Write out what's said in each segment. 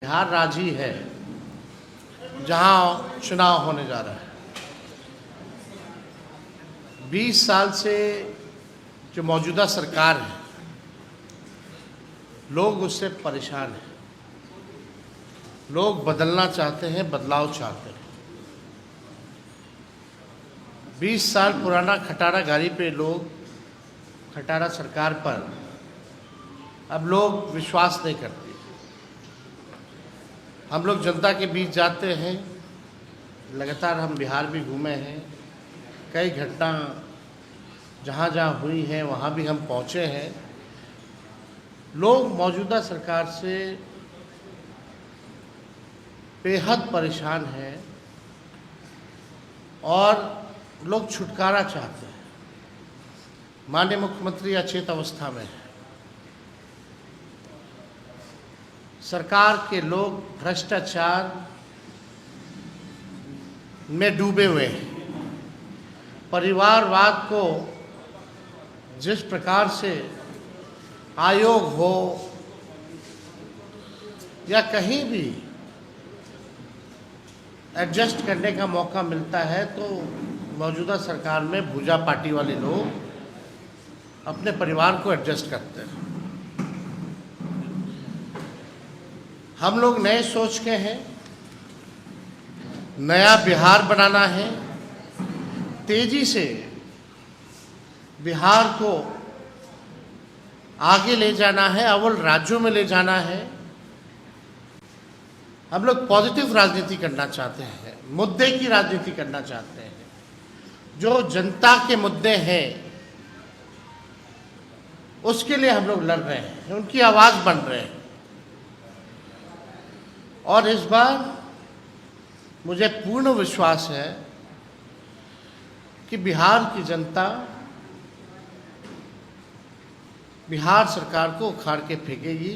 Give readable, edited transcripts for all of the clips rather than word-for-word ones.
बिहार राज्य ही है जहां चुनाव होने जा रहा है। 20 साल से जो मौजूदा सरकार है, लोग उससे परेशान हैं। लोग बदलना चाहते हैं, बदलाव चाहते हैं। 20 साल पुराना खटारा गाड़ी पे लोग, खटारा सरकार पर अब लोग विश्वास नहीं करते। हम लोग जनता के बीच जाते हैं, लगातार हम बिहार भी घूमे हैं, कई घटना जहाँ जहाँ हुई हैं वहाँ भी हम पहुँचे हैं। लोग मौजूदा सरकार से बेहद परेशान हैं और लोग छुटकारा चाहते हैं। माननीय मुख्यमंत्री अचेत अवस्था में है। सरकार के लोग भ्रष्टाचार में डूबे हुए हैं। परिवारवाद को जिस प्रकार से आयोग हो या कहीं भी एडजस्ट करने का मौका मिलता है, तो मौजूदा सरकार में भूजा पार्टी वाले लोग अपने परिवार को एडजस्ट करते हैं। हम लोग नए सोच के हैं, नया बिहार बनाना है, तेजी से बिहार को आगे ले जाना है, अव्वल राज्यों में ले जाना है। हम लोग पॉजिटिव राजनीति करना चाहते हैं, मुद्दे की राजनीति करना चाहते हैं। जो जनता के मुद्दे हैं उसके लिए हम लोग लड़ रहे हैं, उनकी आवाज़ बन रहे हैं। और इस बार मुझे पूर्ण विश्वास है कि बिहार की जनता बिहार सरकार को उखाड़ के फेंकेगी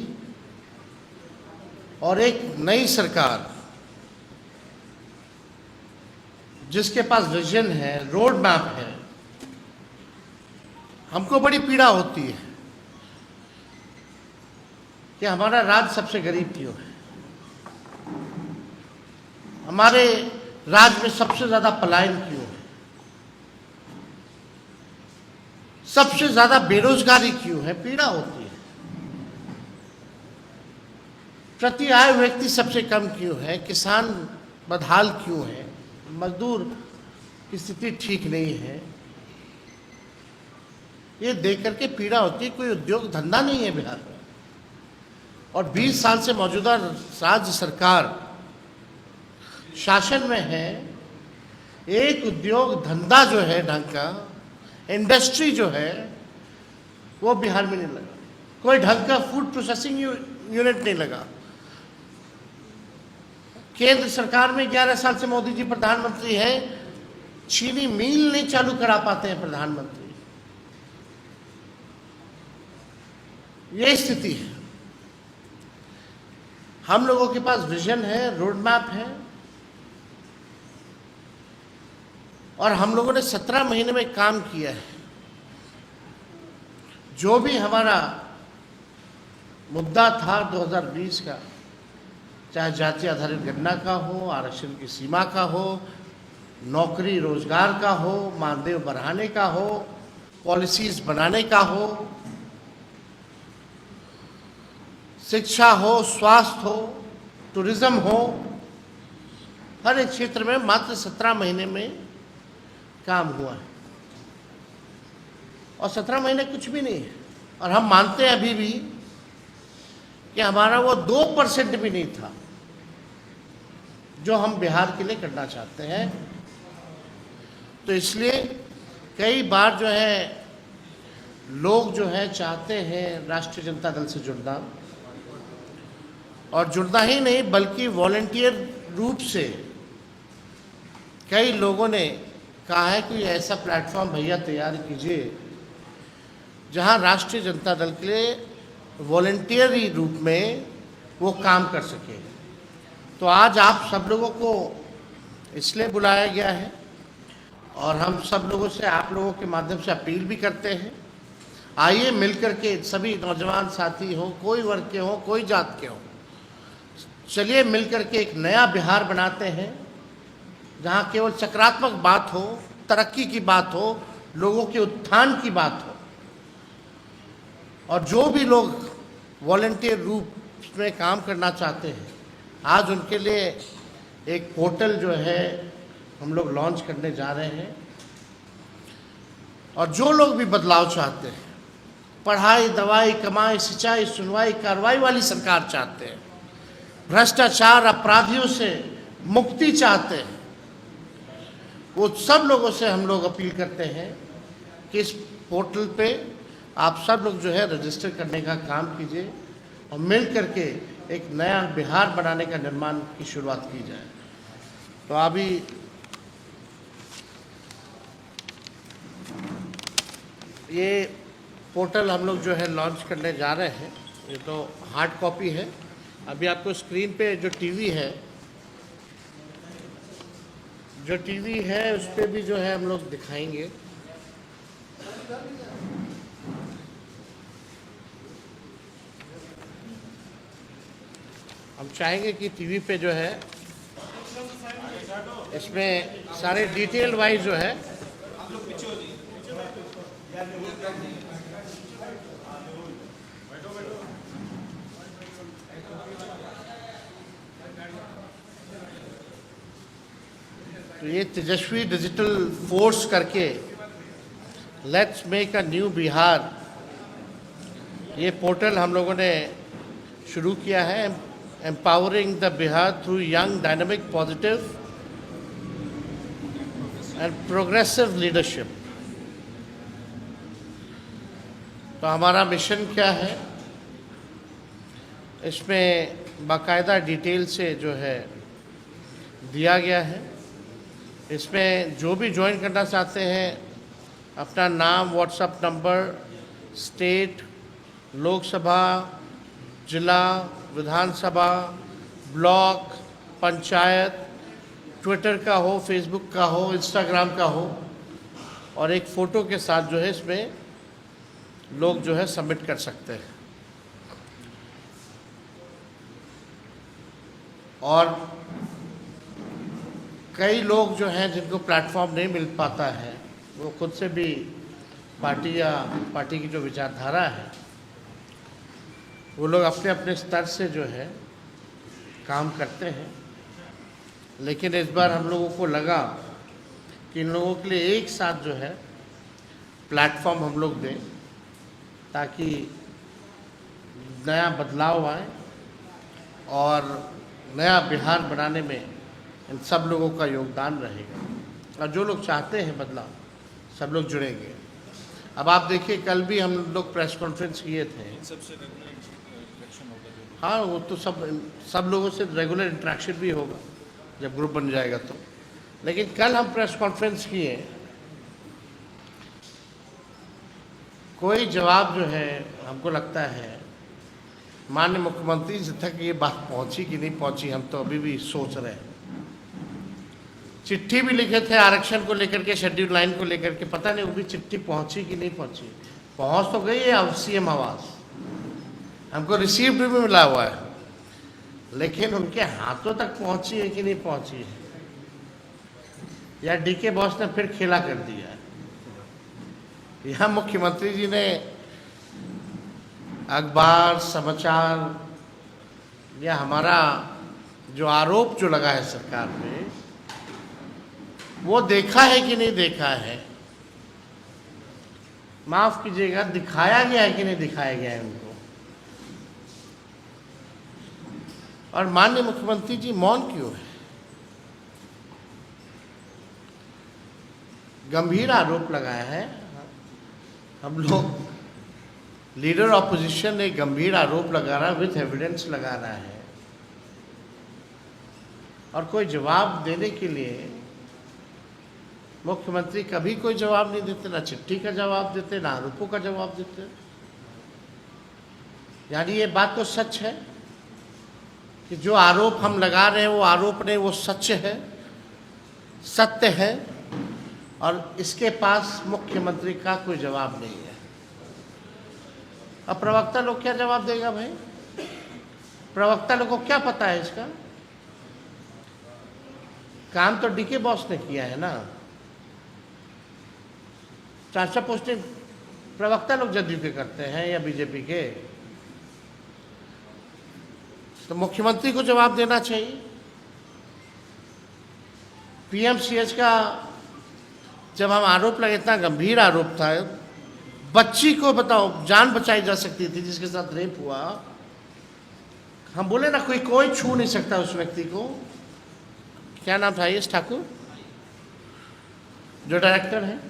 और एक नई सरकार जिसके पास विजन है, रोड मैप है। हमको बड़ी पीड़ा होती है कि हमारा राज्य सबसे गरीब क्यों है, हमारे राज्य में सबसे ज़्यादा पलायन क्यों है, सबसे ज़्यादा बेरोजगारी क्यों है। पीड़ा होती है। प्रति आय व्यक्ति सबसे कम क्यों है, किसान बदहाल क्यों है, मजदूर की स्थिति ठीक नहीं है। ये देख करके पीड़ा होती है। कोई उद्योग धंधा नहीं है बिहार में। और 20 साल से मौजूदा राज्य सरकार शासन में है, एक उद्योग धंधा जो है ढंग का, इंडस्ट्री जो है वो बिहार में नहीं लगा। कोई ढंग का फूड प्रोसेसिंग यूनिट नहीं लगा। केंद्र सरकार में 11 साल से मोदी जी प्रधानमंत्री हैं, चीनी मिल नहीं चालू करा पाते हैं प्रधानमंत्री। ये स्थिति है। हम लोगों के पास विजन है, रोड मैप है और हम लोगों ने 17 महीने में काम किया है। जो भी हमारा मुद्दा था 2020 का, चाहे जाति आधारित गणना का हो, आरक्षण की सीमा का हो, नौकरी रोजगार का हो, मानदेय बढ़ाने का हो, पॉलिसीज बनाने का हो, शिक्षा हो, स्वास्थ्य हो, टूरिज्म हो, हर एक क्षेत्र में मात्र 17 महीने में काम हुआ है। और 17 महीने कुछ भी नहीं है। और हम मानते हैं अभी भी कि हमारा वो 2% भी नहीं था जो हम बिहार के लिए करना चाहते हैं। तो इसलिए कई बार जो है लोग जो है चाहते हैं राष्ट्रीय जनता दल से जुड़ना, और जुड़ना ही नहीं बल्कि वॉलंटियर रूप से कई लोगों ने कहा है कि ऐसा प्लेटफॉर्म भैया तैयार कीजिए जहां राष्ट्रीय जनता दल के लिए वॉलंटियरी रूप में वो काम कर सके। तो आज आप सब लोगों को इसलिए बुलाया गया है और हम सब लोगों से, आप लोगों के माध्यम से अपील भी करते हैं, आइए मिलकर के सभी नौजवान साथी हों, कोई वर्ग के हों, कोई जात के हों, चलिए मिलकर के एक नया बिहार बनाते हैं, जहाँ केवल सकारात्मक बात हो, तरक्की की बात हो, लोगों के उत्थान की बात हो। और जो भी लोग वॉलंटियर रूप में काम करना चाहते हैं, आज उनके लिए एक पोर्टल जो है हम लोग लॉन्च करने जा रहे हैं। और जो लोग भी बदलाव चाहते हैं, पढ़ाई, दवाई, कमाई, सिंचाई, सुनवाई, कार्रवाई वाली सरकार चाहते हैं, भ्रष्टाचार, अपराधियों से मुक्ति चाहते हैं, वो सब लोगों से हम लोग अपील करते हैं कि इस पोर्टल पे आप सब लोग जो है रजिस्टर करने का काम कीजिए और मिल करके एक नया बिहार बनाने का निर्माण की शुरुआत की जाए। तो अभी ये पोर्टल हम लोग जो है लॉन्च करने जा रहे हैं। ये तो हार्ड कॉपी है। अभी आपको स्क्रीन पे जो टीवी है उस पर भी जो है हम लोग दिखाएंगे। हम चाहेंगे कि टीवी पे जो है इसमें सारे डिटेल वाइज जो है तो ये तेजस्वी डिजिटल फोर्स करके let's make a new Bihar, ये पोर्टल हम लोगों ने शुरू किया है। Empowering the Bihar through young, dynamic, positive and progressive leadership. तो हमारा मिशन क्या है, इसमें बाकायदा डिटेल से जो है दिया गया है। इसमें जो भी ज्वाइन करना चाहते हैं, अपना नाम, व्हाट्सएप नंबर, स्टेट, लोकसभा, जिला, विधानसभा, ब्लॉक, पंचायत, ट्विटर का हो, फेसबुक का हो, इंस्टाग्राम का हो, और एक फ़ोटो के साथ जो है इसमें लोग जो है सबमिट कर सकते हैं। और कई लोग जो हैं जिनको प्लेटफॉर्म नहीं मिल पाता है, वो खुद से भी पार्टी की जो विचारधारा है, वो लोग अपने अपने स्तर से जो है काम करते हैं। लेकिन इस बार हम लोगों को लगा कि इन लोगों के लिए एक साथ जो है प्लेटफॉर्म हम लोग दें, ताकि नया बदलाव आए और नया बिहार बनाने में इन सब लोगों का योगदान रहेगा। और जो लोग चाहते हैं बदलाव, सब लोग जुड़ेंगे। अब आप देखिए, कल भी हम लोग प्रेस कॉन्फ्रेंस किए थे। हाँ, वो तो सब लोगों से रेगुलर इंटरेक्शन भी होगा जब ग्रुप बन जाएगा तो। लेकिन कल हम प्रेस कॉन्फ्रेंस किए, कोई जवाब जो है हमको लगता है माननीय मुख्यमंत्री जी तक ये बात पहुंची कि नहीं पहुंची, हम तो अभी भी सोच रहे हैं। चिट्ठी भी लिखे थे आरक्षण को लेकर के, शेड्यूल लाइन को लेकर के, पता नहीं वो भी चिट्ठी पहुंची कि नहीं पहुंची। पहुंच तो गई है अब सीएम आवास, हमको रिसीव्ड भी मिला हुआ है, लेकिन उनके हाथों तक पहुंची है कि नहीं पहुंची है, या डीके बॉस ने फिर खेला कर दिया है। यहाँ मुख्यमंत्री जी ने अखबार, समाचार या हमारा जो आरोप जो लगा है सरकार पे, वो देखा है कि नहीं देखा है, माफ कीजिएगा, दिखाया गया है कि नहीं दिखाया गया है उनको। और माननीय मुख्यमंत्री जी मौन क्यों है? गंभीर आरोप लगाया है। हम लोग, लीडर ऑपोजिशन एक गंभीर आरोप लगा रहा है, विथ एविडेंस लगा रहा है, और कोई जवाब देने के लिए मुख्यमंत्री कभी कोई जवाब नहीं देते, ना चिट्ठी का जवाब देते, ना आरोपों का जवाब देते। यानी ये बात तो सच है कि जो आरोप हम लगा रहे हैं वो आरोप नहीं, वो सच है, सत्य है, और इसके पास मुख्यमंत्री का कोई जवाब नहीं है। अब प्रवक्ता लोग क्या जवाब देगा भाई? प्रवक्ता लोग को क्या पता है इसका? काम तो डीके बॉस ने किया है ना। 4 पोस्टिंग प्रवक्ता लोग जदयू के करते हैं या बीजेपी के, तो मुख्यमंत्री को जवाब देना चाहिए। पीएमसीएच का जब हम आरोप लगे, इतना गंभीर आरोप था, बच्ची को बताओ जान बचाई जा सकती थी जिसके साथ रेप हुआ, हम बोले ना कोई छू नहीं सकता उस व्यक्ति को। क्या नाम था? आईएस ठाकुर, जो डायरेक्टर है।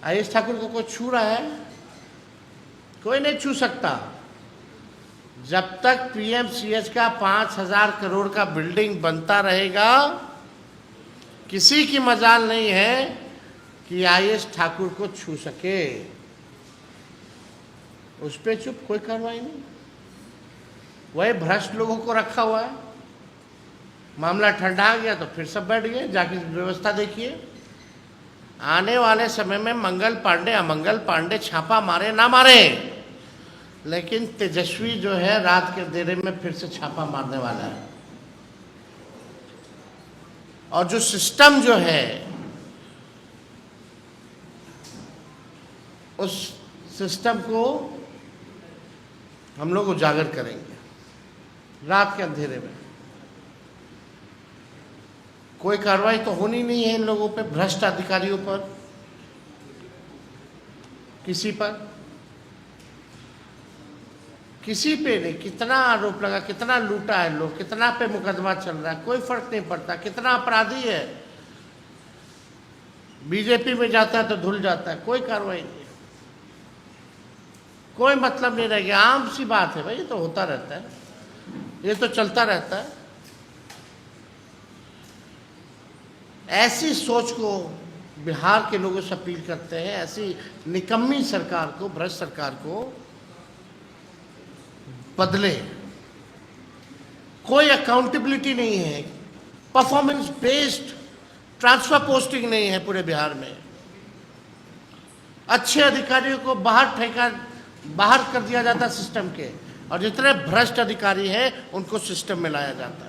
आईएस ठाकुर को कोई छू रहा है? कोई नहीं छू सकता। जब तक पीएमसीएच का 5,000 करोड़ का बिल्डिंग बनता रहेगा, किसी की मजाल नहीं है कि आईएस ठाकुर को छू सके। उस पर चुप, कोई कार्रवाई नहीं। वही भ्रष्ट लोगों को रखा हुआ है। मामला ठंडा गया तो फिर सब बैठ गए। जाके व्यवस्था देखिए। आने वाले समय में मंगल पांडे, अमंगल पांडे छापा मारे ना मारे, लेकिन तेजस्वी जो है रात के अंधेरे में फिर से छापा मारने वाला है। और जो सिस्टम जो है, उस सिस्टम को हम लोग उजागर करेंगे रात के अंधेरे में। कोई कार्रवाई तो होनी नहीं है इन लोगों पे, भ्रष्ट अधिकारियों पर, किसी पर, किसी पे नहीं। कितना आरोप लगा, कितना लूटा है लोग, कितना पे मुकदमा चल रहा है, कोई फर्क नहीं पड़ता। कितना अपराधी है, बीजेपी में जाता है तो धुल जाता है, कोई कार्रवाई नहीं, कोई मतलब नहीं रह गया। आम सी बात है भाई, ये तो होता रहता है, ये तो चलता रहता है। ऐसी सोच को बिहार के लोगों से अपील करते हैं, ऐसी निकम्मी सरकार को, भ्रष्ट सरकार को बदले। कोई अकाउंटेबिलिटी नहीं है, परफॉर्मेंस बेस्ड ट्रांसफर पोस्टिंग नहीं है पूरे बिहार में। अच्छे अधिकारियों को बाहर कर दिया जाता है सिस्टम के, और जितने भ्रष्ट अधिकारी हैं उनको सिस्टम में लाया जाता है।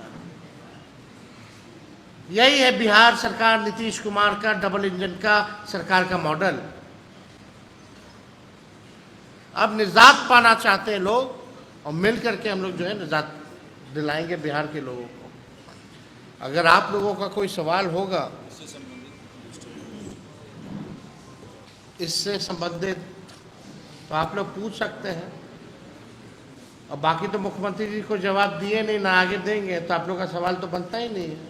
यही है बिहार सरकार, नीतीश कुमार का डबल इंजन का सरकार का मॉडल। अब निजात पाना चाहते हैं लोग, और मिल करके हम लोग जो है निजात दिलाएंगे बिहार के लोगों को। अगर आप लोगों का कोई सवाल होगा इससे संबंधित, तो आप लोग पूछ सकते हैं। और बाकी तो मुख्यमंत्री जी को जवाब दिए नहीं, ना आगे देंगे, तो आप लोग का सवाल तो बनता ही नहीं है।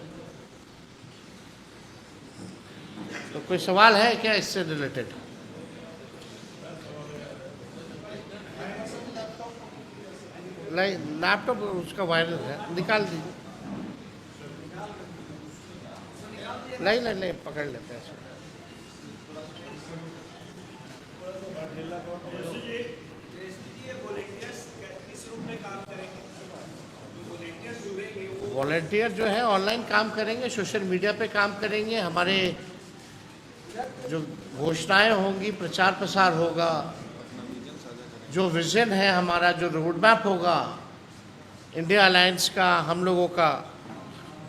तो कोई सवाल है क्या इससे रिलेटेड? नहीं, लैपटॉप उसका वायरस है, निकाल दीजिए। नहीं, पकड़ लेते हैं। वॉलंटियर जो है ऑनलाइन काम करेंगे, सोशल मीडिया पे काम करेंगे। हमारे जो घोषणाएं होंगी, प्रचार प्रसार होगा, जो विजन है हमारा, जो रोड मैप होगा इंडिया अलायंस का, हम लोगों का,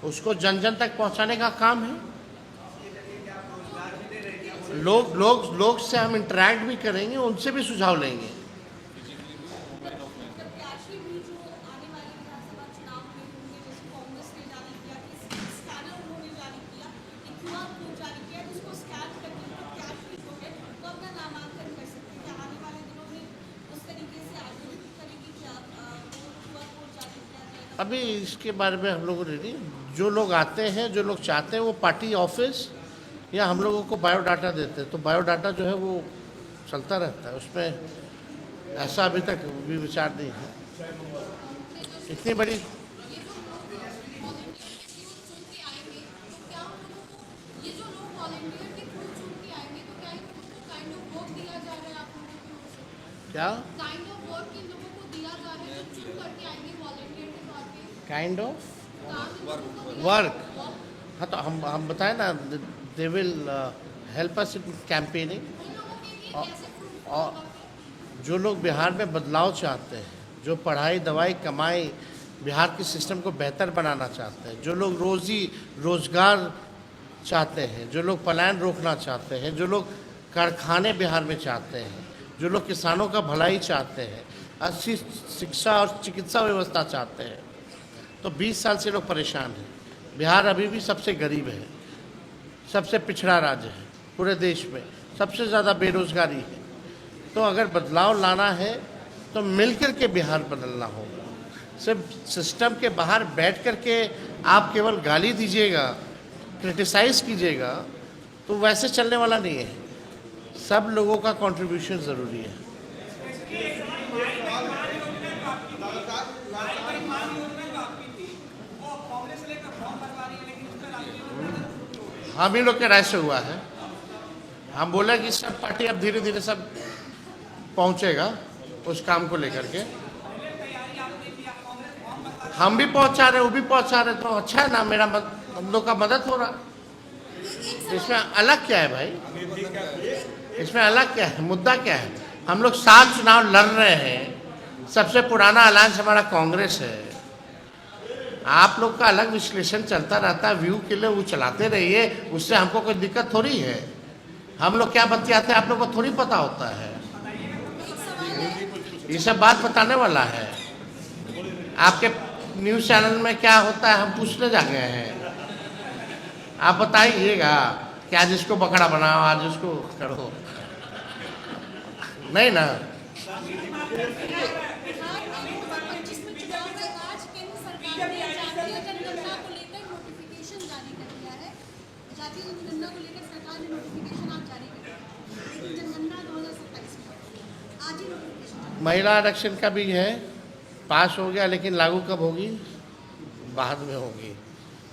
उसको जन जन तक पहुंचाने का काम है। लोग से हम इंटरेक्ट भी करेंगे, उनसे भी सुझाव लेंगे। अभी इसके बारे में हम लोगों ने नहीं, जो लोग आते हैं, जो लोग चाहते हैं, वो पार्टी ऑफिस या हम लोगों को बायोडाटा देते हैं, तो बायोडाटा जो है वो चलता रहता है। उसमें ऐसा अभी तक भी विचार नहीं है। इतनी बड़ी क्या काइंड ऑफ वर्क? हाँ, तो हम बताएं ना, they will help us in campaigning. और जो लोग बिहार में बदलाव चाहते हैं, जो पढ़ाई दवाई कमाई बिहार के सिस्टम को बेहतर बनाना चाहते हैं, जो लोग रोजगार चाहते हैं, जो लोग पलायन रोकना चाहते हैं, जो लोग कारखाने बिहार में चाहते हैं, जो लोग किसानों का भलाई चाहते हैं, अच्छी शिक्षा और चिकित्सा व्यवस्था चाहते हैं, तो 20 साल से लोग परेशान हैं। बिहार अभी भी सबसे गरीब है, सबसे पिछड़ा राज्य है पूरे देश में, सबसे ज़्यादा बेरोजगारी है। तो अगर बदलाव लाना है तो मिलकर के बिहार बदलना होगा। सिर्फ सिस्टम के बाहर बैठ कर के आप केवल गाली दीजिएगा, क्रिटिसाइज कीजिएगा, तो वैसे चलने वाला नहीं है। सब लोगों का कंट्रीब्यूशन ज़रूरी है। हम ही लोग के राय से हुआ है। हम बोले कि सब पार्टी अब धीरे धीरे सब पहुंचेगा उस काम को लेकर के। हम भी पहुंचा रहे, वो भी पहुंचा रहे, तो अच्छा है ना। हम लोग का मदद हो रहा। इसमें अलग क्या है भाई? इसमें अलग क्या है? मुद्दा क्या है? हम लोग 7 चुनाव लड़ रहे हैं। सबसे पुराना अलायंस हमारा कांग्रेस है। आप लोग का अलग विश्लेषण चलता रहता है, व्यू के लिए वो चलाते रहिए, उससे हमको कोई दिक्कत थोड़ी है। हम लोग क्या बतियाते हैं आप लोग को थोड़ी पता होता है। ये सब बात बताने वाला है। आपके न्यूज़ चैनल में क्या होता है हम पूछने जा गए हैं। आप बताइएगा कि आज इसको बकरा बनाओ, आज इसको करो, नहीं ना। महिला आरक्षण का भी है, पास हो गया, लेकिन लागू कब होगी? बाद में होगी।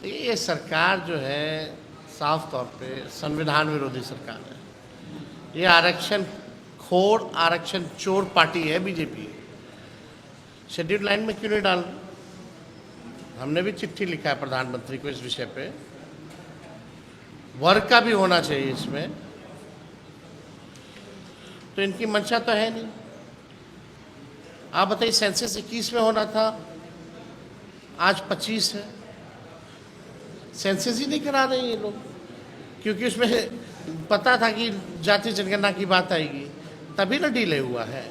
ये सरकार जो है साफ तौर पे संविधान विरोधी सरकार है। ये आरक्षण खोर, आरक्षण चोर पार्टी है बीजेपी। शेड्यूल लाइन में क्यों नहीं डाल? हमने भी चिट्ठी लिखा है प्रधानमंत्री को इस विषय पे। वर्ग का भी होना चाहिए इसमें। तो इनकी मंशा तो है नहीं। आप बताइए, सेंसस 21 में होना था, आज 25 है। सेंसस ही नहीं करा रहे ये लोग, क्योंकि उसमें पता था कि जाति जनगणना की बात आएगी, तभी ना डिले हुआ है।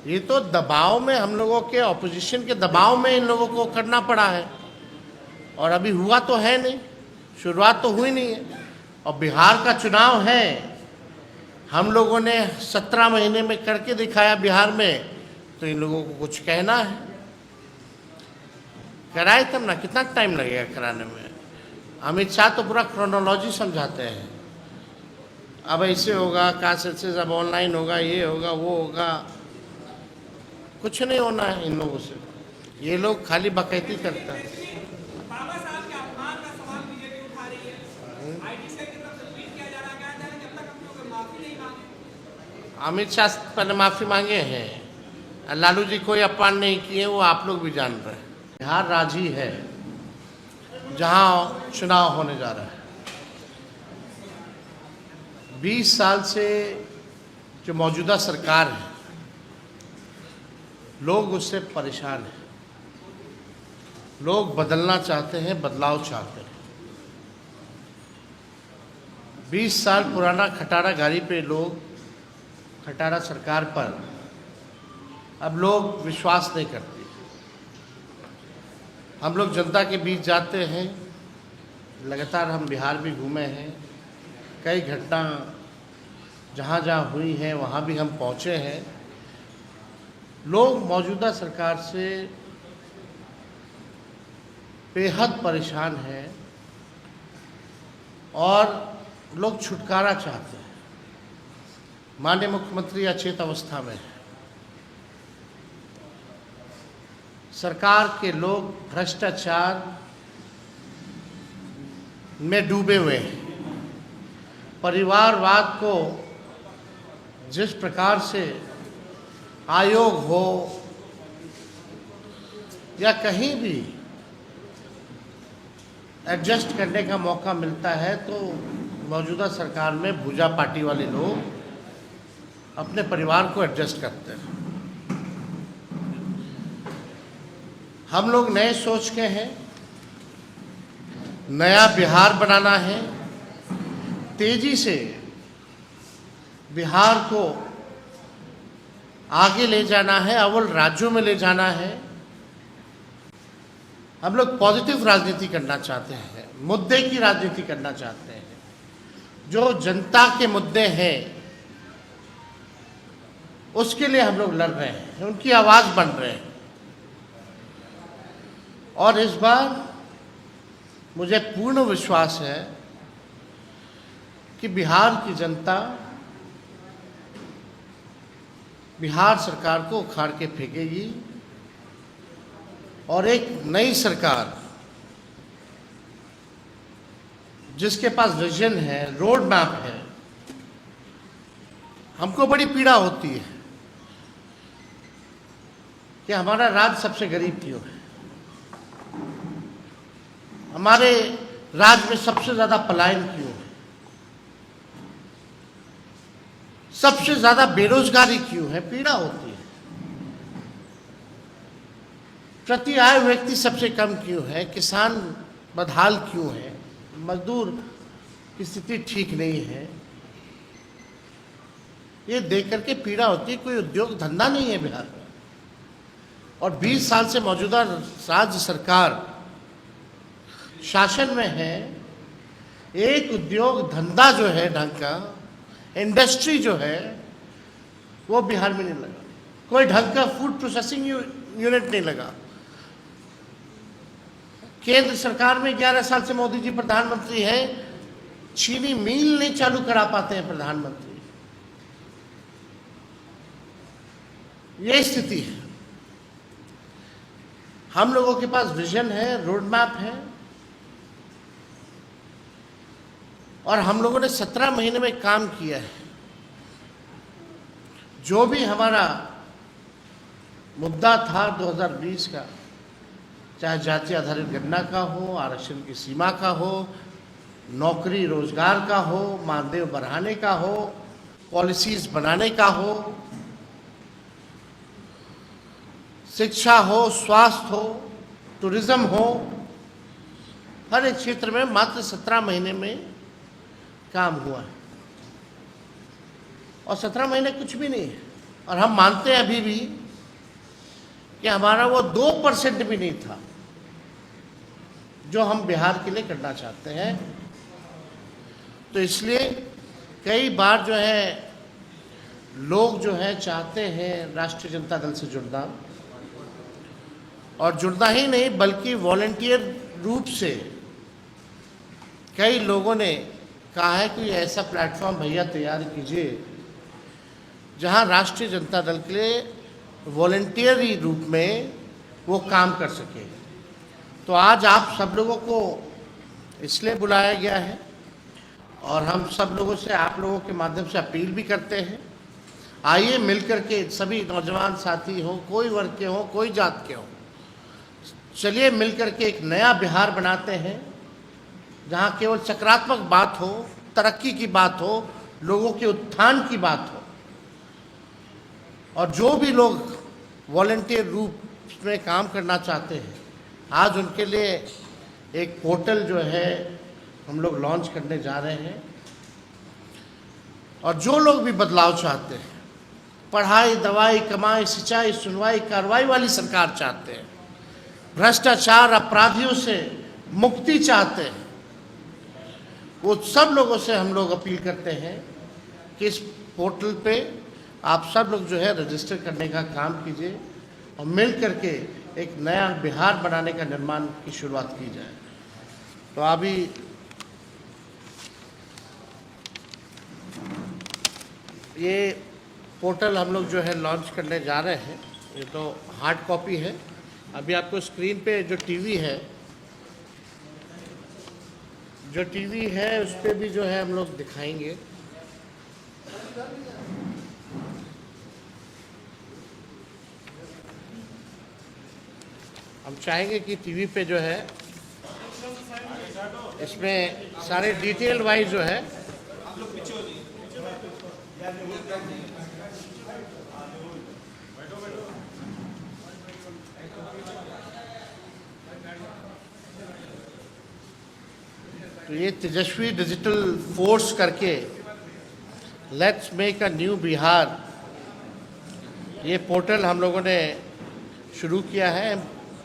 ये तो दबाव में, हम लोगों के ऑपोजिशन के दबाव में इन लोगों को करना पड़ा है। और अभी हुआ तो है नहीं, शुरुआत तो हुई नहीं है। और बिहार का चुनाव है, हम लोगों ने 17 महीने में करके दिखाया बिहार में, तो इन लोगों को कुछ कहना है। कराए तब ना, कितना टाइम लगेगा कराने में? अमित शाह तो पूरा क्रोनोलॉजी समझाते हैं, अब ऐसे होगा, कास्ट सेंसस अब ऑनलाइन होगा, ये होगा, वो होगा। कुछ नहीं होना है इन लोगों से। ये लोग खाली बकैती करता है। अमित शाह पहले माफ़ी मांगे हैं, लालू जी कोई अपमान नहीं किए, वो आप लोग भी जान रहे हैं। बिहार राज्य ही है जहां चुनाव होने जा रहा है। 20 साल से जो मौजूदा सरकार है, लोग उससे परेशान हैं। लोग बदलना चाहते हैं, बदलाव चाहते हैं। 20 साल पुराना खटारा गाड़ी पे लोग, खटारा सरकार पर अब लोग विश्वास नहीं करते। हम लोग जनता के बीच जाते हैं, लगातार हम बिहार भी घूमे हैं, कई घटना जहाँ जहाँ हुई हैं वहाँ भी हम पहुँचे हैं। लोग मौजूदा सरकार से बेहद परेशान हैं और लोग छुटकारा चाहते हैं। माननीय मुख्यमंत्री अचेत अवस्था में है। सरकार के लोग भ्रष्टाचार में डूबे हुए हैं। परिवारवाद को जिस प्रकार से आयोग हो या कहीं भी एडजस्ट करने का मौका मिलता है, तो मौजूदा सरकार में भुजा पार्टी वाले लोग अपने परिवार को एडजस्ट करते हैं। हम लोग नए सोच के हैं, नया बिहार बनाना है, तेजी से बिहार को आगे ले जाना है, अव्वल राज्यों में ले जाना है। हम लोग पॉजिटिव राजनीति करना चाहते हैं, मुद्दे की राजनीति करना चाहते हैं। जो जनता के मुद्दे हैं उसके लिए हम लोग लड़ रहे हैं, उनकी आवाज बन रहे हैं। और इस बार मुझे पूर्ण विश्वास है कि बिहार की जनता बिहार सरकार को उखाड़ के फेंकेगी और एक नई सरकार जिसके पास विजन है, रोड मैप है। हमको बड़ी पीड़ा होती है कि हमारा राज्य सबसे गरीब क्यों है, हमारे राज्य में सबसे ज्यादा पलायन क्यों है, सबसे ज्यादा बेरोजगारी क्यों है, पीड़ा होती है। प्रति आय व्यक्ति सबसे कम क्यों है, किसान बदहाल क्यों है, मजदूर की स्थिति ठीक नहीं है। ये देख करके पीड़ा होती है। कोई उद्योग धंधा नहीं है बिहार में, और 20 साल से मौजूदा राज्य सरकार शासन में है। एक उद्योग धंधा जो है ढंग का, इंडस्ट्री जो है वो बिहार में नहीं लगा। कोई ढंग का फूड प्रोसेसिंग यूनिट नहीं लगा। केंद्र सरकार में 11 साल से मोदी जी प्रधानमंत्री है, चीनी मिल नहीं चालू करा पाते हैं प्रधानमंत्री। ये स्थिति है। हम लोगों के पास विजन है, रोड मैप है, और हम लोगों ने 17 महीने में काम किया है। जो भी हमारा मुद्दा था 2020 का, चाहे जाति आधारित गणना का हो, आरक्षण की सीमा का हो, नौकरी रोजगार का हो, मानदेय बढ़ाने का हो, पॉलिसीज बनाने का हो, शिक्षा हो, स्वास्थ्य हो, टूरिज्म हो, हर एक क्षेत्र में मात्र 17 महीने में काम हुआ है। और 17 महीने कुछ भी नहीं है। और हम मानते हैं अभी भी कि हमारा वो 2% भी नहीं था जो हम बिहार के लिए करना चाहते हैं। तो इसलिए कई बार जो है लोग जो है चाहते हैं राष्ट्रीय जनता दल से जुड़ना, और जुड़ना ही नहीं बल्कि वॉलंटियर रूप से कई लोगों ने कहा है कि ऐसा प्लेटफॉर्म भैया तैयार कीजिए जहां राष्ट्रीय जनता दल के लिए वॉलंटियरी रूप में वो काम कर सके। तो आज आप सब लोगों को इसलिए बुलाया गया है, और हम सब लोगों से, आप लोगों के माध्यम से अपील भी करते हैं, आइए मिलकर के सभी नौजवान साथी हों, कोई वर्ग के हों, कोई जात के हों, चलिए मिलकर के एक नया बिहार बनाते हैं जहां केवल सकारात्मक बात हो, तरक्की की बात हो, लोगों के उत्थान की बात हो। और जो भी लोग वॉलंटियर रूप में काम करना चाहते हैं, आज उनके लिए एक पोर्टल जो है हम लोग लॉन्च करने जा रहे हैं। और जो लोग भी बदलाव चाहते हैं, पढ़ाई, दवाई, कमाई, सिंचाई, सुनवाई, कार्रवाई वाली सरकार चाहते हैं, भ्रष्टाचार, अपराधियों से मुक्ति चाहते हैं, वो सब लोगों से हम लोग अपील करते हैं कि इस पोर्टल पे आप सब लोग जो है रजिस्टर करने का काम कीजिए और मिल करके एक नया बिहार बनाने का निर्माण की शुरुआत की जाए। तो अभी ये पोर्टल हम लोग जो है लॉन्च करने जा रहे हैं। ये तो हार्ड कॉपी है। अभी आपको स्क्रीन पे जो टीवी है उस पर भी जो है हम लोग दिखाएंगे। हम चाहेंगे कि टीवी पे जो है इसमें सारे डिटेल वाइज जो है तो ये तेजस्वी डिजिटल फोर्स करके let's make a new Bihar, ये पोर्टल हम लोगों ने शुरू किया है।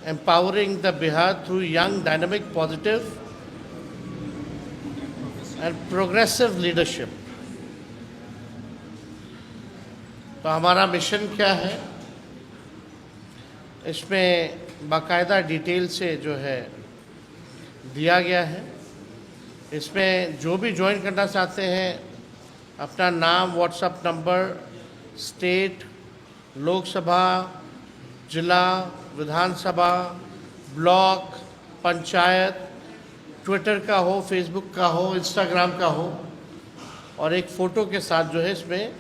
Empowering the Bihar through young dynamic positive and progressive leadership. तो हमारा मिशन क्या है, इसमें बाकायदा डिटेल से जो है दिया गया है। इसमें जो भी ज्वाइन करना चाहते हैं अपना नाम, व्हाट्सएप नंबर, स्टेट, लोकसभा, जिला, विधानसभा, ब्लॉक, पंचायत, ट्विटर का हो, फेसबुक का हो, इंस्टाग्राम का हो, और एक फ़ोटो के साथ जो है इसमें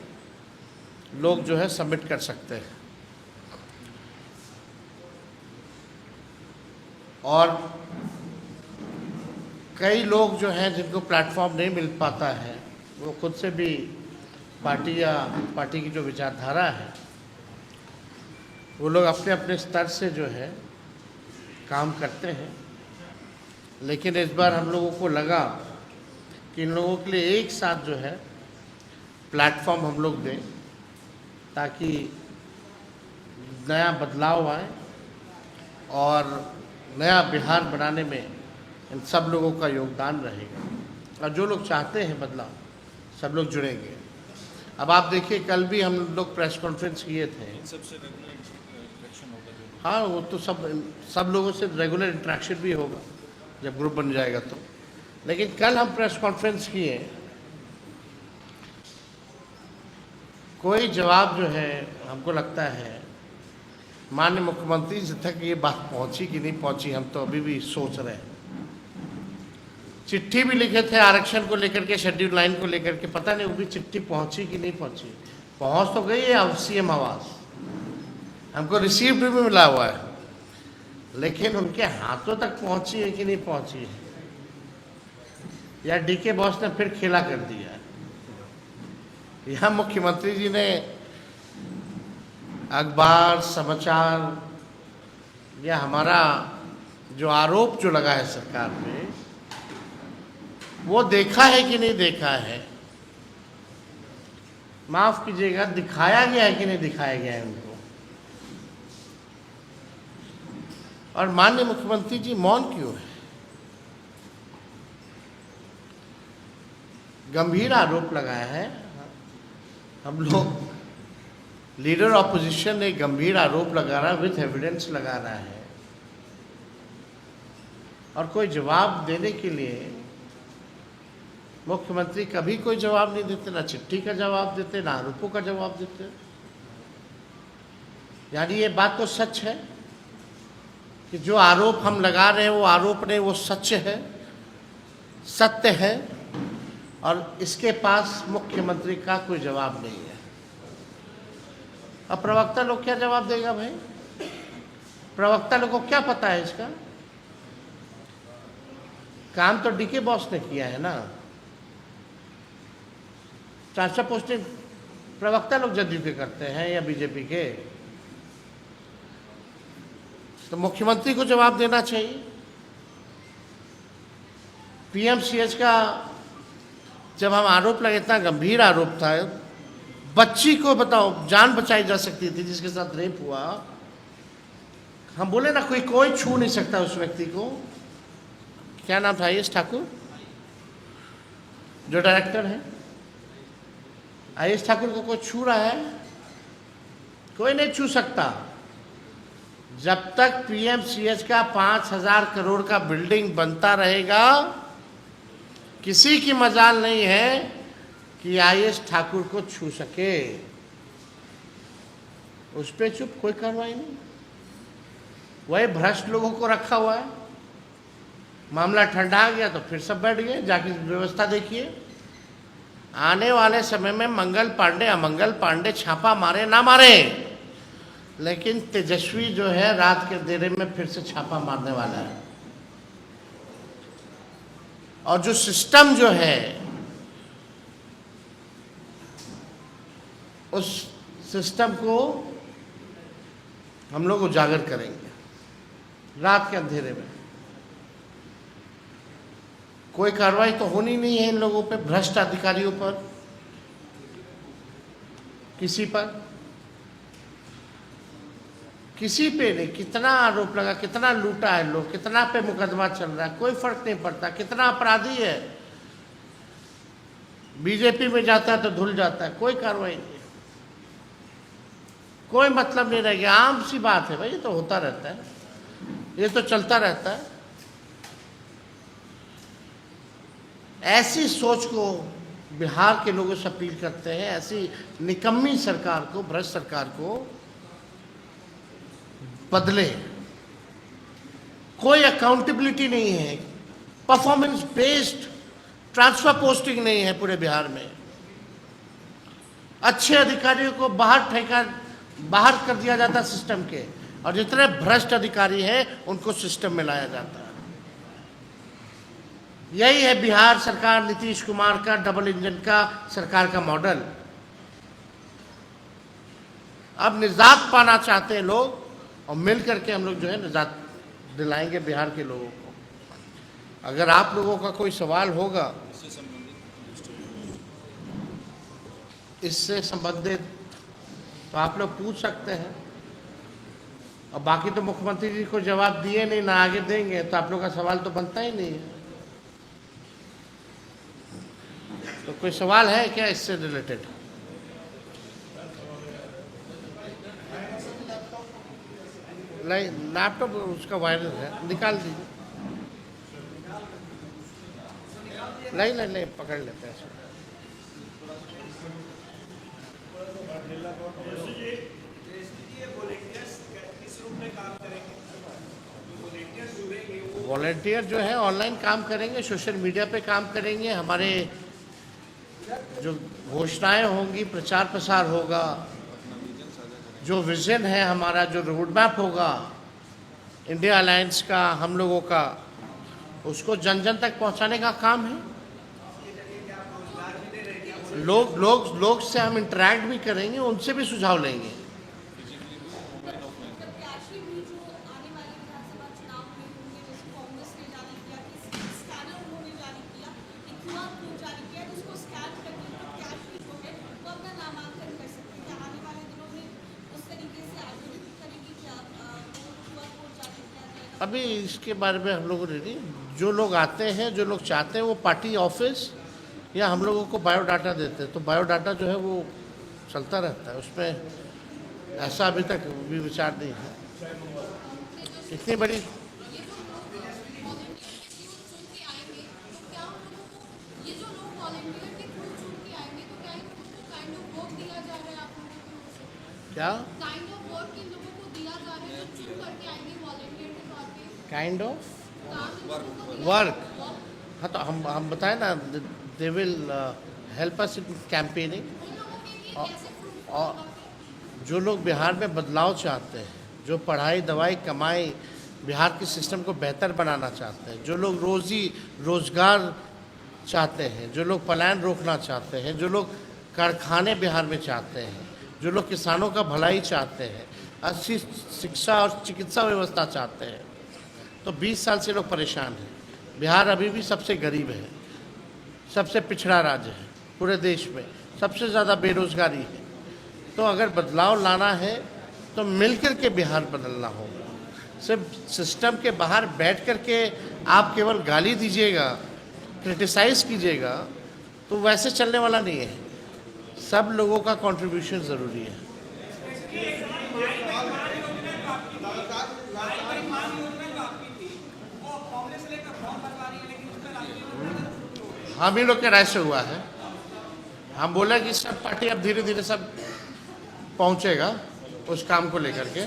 लोग जो है सबमिट कर सकते हैं। और कई लोग जो हैं जिनको प्लेटफॉर्म नहीं मिल पाता है, वो खुद से भी पार्टी या पार्टी की जो विचारधारा है वो लोग अपने अपने स्तर से जो है काम करते हैं। लेकिन इस बार हम लोगों को लगा कि इन लोगों के लिए एक साथ जो है प्लेटफॉर्म हम लोग दें, ताकि नया बदलाव आए और नया बिहार बनाने में इन सब लोगों का योगदान रहेगा। और जो लोग चाहते हैं बदलाव, सब लोग जुड़ेंगे। अब आप देखिए, कल भी हम लोग प्रेस कॉन्फ्रेंस किए थे। हाँ, वो तो सब लोगों से रेगुलर इंटरेक्शन भी होगा जब ग्रुप बन जाएगा तो। लेकिन कल हम प्रेस कॉन्फ्रेंस किए, कोई जवाब जो है हमको लगता है माननीय मुख्यमंत्री जी तक ये बात पहुंची कि नहीं पहुंची, हम तो अभी भी सोच रहे हैं। चिट्ठी भी लिखे थे आरक्षण को लेकर के, शेड्यूल लाइन को लेकर के, पता नहीं वो भी चिट्ठी पहुंची कि नहीं पहुंची। पहुंच तो गई है सीएम आवास, हमको रिसीव्ड भी मिला हुआ है, लेकिन उनके हाथों तक पहुंची है कि नहीं पहुंची है, या डीके बॉस ने फिर खेला कर दिया है। यहाँ मुख्यमंत्री जी ने अखबार, समाचार या हमारा जो आरोप जो लगा है सरकार पे, वो देखा है कि नहीं देखा है, माफ कीजिएगा, दिखाया गया है कि नहीं दिखाया गया है उनको। और माननीय मुख्यमंत्री जी मौन क्यों है? गंभीर आरोप लगाया है। हम लोग, लीडर ऑपोजिशन एक गंभीर आरोप लगा रहा है, विथ एविडेंस लगा रहा है, और कोई जवाब देने के लिए मुख्यमंत्री कभी कोई जवाब नहीं देते, ना चिट्ठी का जवाब देते, ना आरोपों का जवाब देते। यानी ये बात तो सच है कि जो आरोप हम लगा रहे हैं वो आरोप नहीं, वो सच है, सत्य है, और इसके पास मुख्यमंत्री का कोई जवाब नहीं है। अब प्रवक्ता लोग क्या जवाब देगा भाई? प्रवक्ता लोग को क्या पता है इसका? काम तो डीके बॉस ने किया है ना। ट्रांसफर पोस्टिंग प्रवक्ता लोग जदयू के करते हैं या बीजेपी के, तो मुख्यमंत्री को जवाब देना चाहिए। पीएमसीएच का जब हम आरोप लगे, इतना गंभीर आरोप था, बच्ची को बताओ जान बचाई जा सकती थी जिसके साथ रेप हुआ, हम बोले ना कोई छू नहीं सकता उस व्यक्ति को। क्या नाम था? आयुष ठाकुर, जो डायरेक्टर है। आयुष ठाकुर को कोई छू रहा है? कोई नहीं छू सकता। जब तक पीएमसीएच का 5,000 करोड़ का बिल्डिंग बनता रहेगा, किसी की मजाल नहीं है कि आयुष ठाकुर को छू सके। उस पर चुप, कोई कार्रवाई नहीं। वही भ्रष्ट लोगों को रखा हुआ है। मामला ठंडा आ गया तो फिर सब बैठ गए। जाके व्यवस्था देखिए, आने वाले समय में मंगल पांडे, अमंगल पांडे छापा मारे ना मारे, लेकिन तेजस्वी जो है रात के अंधेरे में फिर से छापा मारने वाला है। और जो सिस्टम जो है, उस सिस्टम को हम लोग उजागर करेंगे रात के अंधेरे में। कोई कार्रवाई तो होनी नहीं है इन लोगों पे, भ्रष्ट अधिकारियों पर, किसी पे नहीं। कितना आरोप लगा, कितना लूटा है लोग, कितना पे मुकदमा चल रहा है, कोई फर्क नहीं पड़ता। कितना अपराधी है, बीजेपी में जाता है तो धुल जाता है, कोई कार्रवाई नहीं, कोई मतलब नहीं रह गया। आम सी बात है भाई, ये तो होता रहता है, ये तो चलता रहता है। ऐसी सोच को बिहार के लोगों से अपील करते हैं, ऐसी निकम्मी सरकार को, भ्रष्ट सरकार को बदले। कोई अकाउंटेबिलिटी नहीं है, परफॉर्मेंस बेस्ड ट्रांसफर पोस्टिंग नहीं है पूरे बिहार में। अच्छे अधिकारियों को बाहर कर दिया जाता सिस्टम के, और जितने भ्रष्ट अधिकारी हैं उनको सिस्टम में लाया जाता है। यही है बिहार सरकार, नीतीश कुमार का डबल इंजन का सरकार का मॉडल। अब निजात पाना चाहते हैं लोग, और मिल करके हम लोग जो है निजात दिलाएंगे बिहार के लोगों को। अगर आप लोगों का कोई सवाल होगा इससे संबंधित तो आप लोग पूछ सकते हैं। और बाकी तो मुख्यमंत्री जी को जवाब दिए नहीं, ना आगे देंगे, तो आप लोग का सवाल तो बनता ही नहीं है। तो कोई सवाल है क्या इससे रिलेटेड? नहीं, लैपटॉप उसका वायरस है, निकाल दीजिए। नहीं, पकड़ लेते हैं इसको। वॉलंटियर जो है ऑनलाइन काम करेंगे, सोशल मीडिया पे काम करेंगे। हमारे जो घोषणाएं होंगी, प्रचार प्रसार होगा, जो विजन है हमारा, जो रोड मैप होगा इंडिया अलायंस का, हम लोगों का, उसको जन जन तक पहुंचाने का काम है। लोग से हम इंटरेक्ट भी करेंगे, उनसे भी सुझाव लेंगे। अभी इसके बारे में हम लोगों ने नहीं, जो लोग आते हैं, जो लोग चाहते हैं, वो पार्टी ऑफिस या हम लोगों को बायोडाटा देते हैं, तो बायोडाटा जो है वो चलता रहता है, उसमें ऐसा अभी तक भी विचार नहीं है। इतनी बड़ी क्या काइंड ऑफ वर्क? हाँ, तो हम बताएं ना, they will help us in campaigning. और जो लोग बिहार में बदलाव चाहते हैं, जो पढ़ाई दवाई कमाई बिहार के सिस्टम को बेहतर बनाना चाहते हैं, जो लोग रोजगार चाहते हैं, जो लोग पलायन रोकना चाहते हैं, जो लोग कारखाने बिहार में चाहते हैं, जो लोग किसानों का भलाई चाहते हैं, अच्छी शिक्षा और चिकित्सा व्यवस्था चाहते हैं, तो 20 साल से लोग परेशान हैं। बिहार अभी भी सबसे गरीब है, सबसे पिछड़ा राज्य है पूरे देश में, सबसे ज़्यादा बेरोजगारी है। तो अगर बदलाव लाना है तो मिलकर के बिहार बदलना होगा। सिर्फ सिस्टम के बाहर बैठ कर के आप केवल गाली दीजिएगा, क्रिटिसाइज़ कीजिएगा, तो वैसे चलने वाला नहीं है। सब लोगों का कंट्रीब्यूशन ज़रूरी है। हम ही लोग के राय से हुआ है। हम बोले कि सब पार्टी अब धीरे धीरे सब पहुंचेगा उस काम को लेकर के।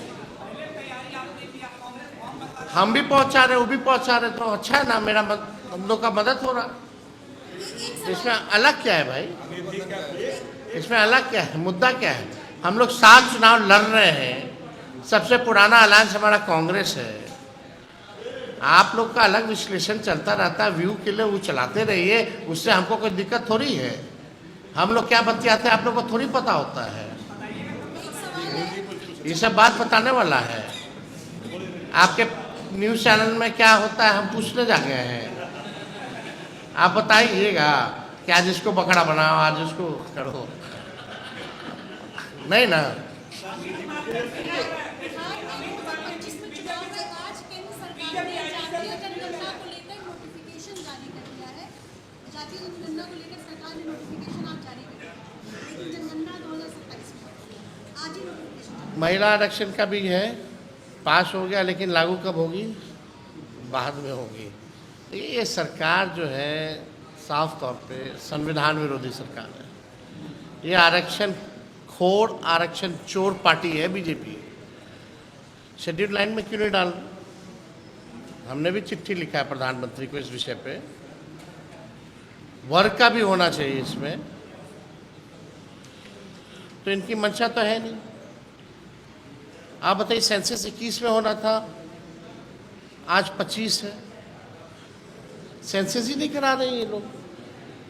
हम भी पहुंचा रहे, वो भी पहुंचा रहे, तो अच्छा है ना, हम लोग का मदद हो रहा। इसमें अलग क्या है भाई? इसमें अलग क्या है? मुद्दा क्या है? हम लोग 7 चुनाव लड़ रहे हैं, सबसे पुराना अलायंस हमारा कांग्रेस है। आप लोग का अलग विश्लेषण चलता रहता है, व्यू के लिए वो चलाते रहिए, उससे हमको कोई दिक्कत थोड़ी है। हम लोग क्या बतियाते हैं आप लोग को थोड़ी पता होता है। ये सब बात बताने वाला है। आपके न्यूज़ चैनल में क्या होता है हम पूछने जा गए हैं। आप बताइएगा कि आज इसको बकरा बनाओ, आज इसको करो, नहीं ना। महिला आरक्षण का भी है, पास हो गया, लेकिन लागू कब होगी? बाद में होगी। ये सरकार जो है साफ तौर पे संविधान विरोधी सरकार है। ये आरक्षण खोर, आरक्षण चोर पार्टी है बीजेपी। शेड्यूल लाइन में क्यों नहीं डाल? हमने भी चिट्ठी लिखा है प्रधानमंत्री को इस विषय पे। वर्ग का भी होना चाहिए इसमें, तो इनकी मंशा तो है नहीं। आप बताइए, सेंसस 21 में होना था, आज 25 है, सेंसस ही नहीं करा रहे ये लोग,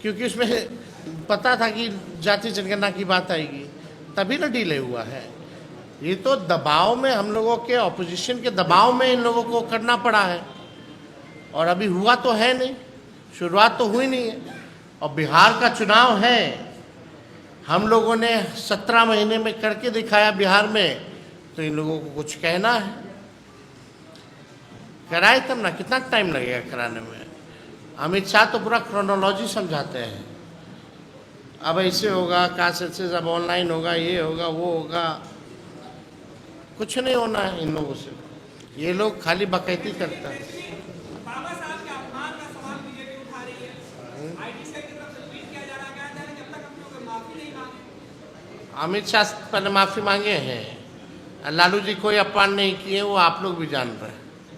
क्योंकि उसमें पता था कि जाति जनगणना की बात आएगी, तभी ना डिले हुआ है। ये तो दबाव में, हम लोगों के ऑपोजिशन के दबाव में इन लोगों को करना पड़ा है, और अभी हुआ तो है नहीं, शुरुआत तो हुई नहीं है। और बिहार का चुनाव है, हम लोगों ने 17 महीने में करके दिखाया बिहार में, तो इन लोगों को कुछ कहना है। कराए तब ना, कितना टाइम लगेगा कराने में? अमित शाह तो पूरा क्रोनोलॉजी समझाते हैं, अब ऐसे होगा, कास्ट सेंसस अब ऑनलाइन होगा, ये होगा, वो होगा। कुछ नहीं होना है इन लोगों से, ये लोग खाली बकैती करते हैं। अमित शाह पहले माफ़ी मांगे हैं, लालू जी कोई अपमान नहीं किए, वो आप लोग भी जान रहे हैं।